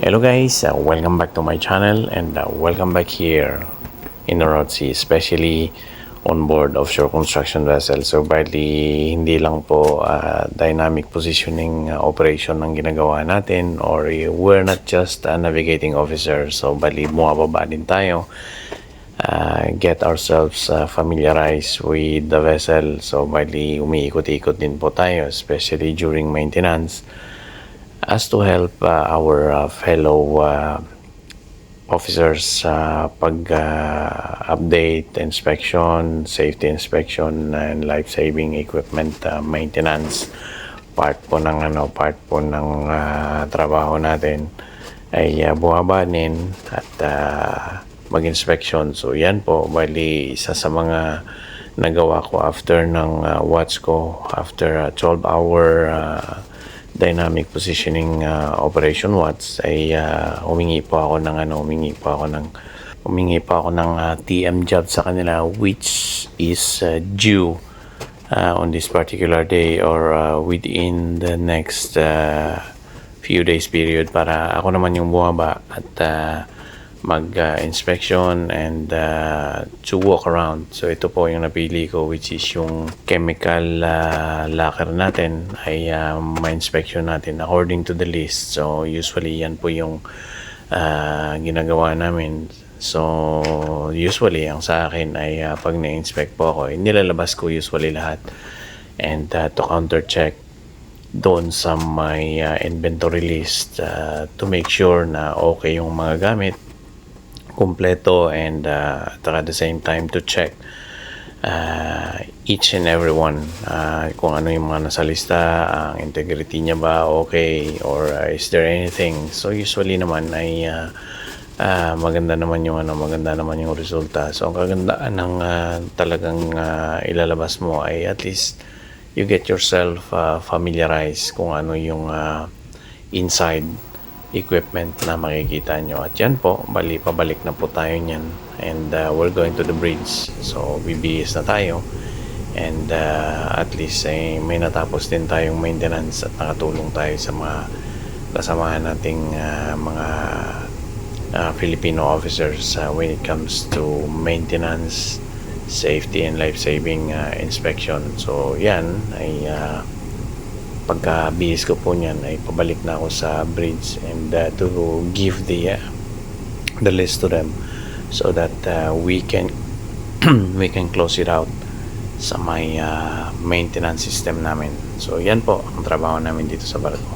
Hello guys, welcome back to my channel and welcome back here in the North Sea, especially on board offshore construction vessel. So bali hindi lang po dynamic positioning operation ang ginagawa natin, or we're not just navigating officer. So bali bumababa din tayo, get ourselves familiarized with the vessel. So bali umiikot-ikot din po tayo, especially during maintenance, as to help our fellow officers pag-update, inspection, safety inspection, and life-saving equipment maintenance. Part po ng trabaho natin ay bumaba din at mag-inspection. So yan po, bali isa sa mga nagawa ko after ng watch ko, after 12-hour dynamic positioning operation watch, ay humingi po ako ng TM job sa kanila, which is due on this particular day or within the next few days period, para ako naman yung bumaba at mag-inspection and to walk around. So ito po yung napili ko, which is yung chemical locker natin ay ma-inspection natin according to the list. So usually yan po yung ginagawa namin. So usually ang sa akin ay pag na-inspect po ako, nilalabas ko usually lahat, and to counter check doon sa my inventory list to make sure na okay yung mga gamit, kumpleto, and at the same time to check each and every one, kung ano yung mga nasa lista, ang integrity niya ba okay, or is there anything. So usually naman ay maganda naman yung resulta. So ang kagandaan ng talagang ilalabas mo ay at least you get yourself familiarized kung ano yung inside equipment na makikita nyo. At yan po, pabalik na po tayo nyan, and we're going to the bridge. So BBS na tayo, and at least may natapos din tayong maintenance at nakatulong tayo sa mga kasamahan nating mga Filipino officers when it comes to maintenance, safety, and life-saving inspection. So yan ay pagka-bihis ko po niyan ay pabalik na ako sa bridge, and to give the list to them so that we can close it out sa may maintenance system namin. So yan po ang trabaho namin dito sa barko.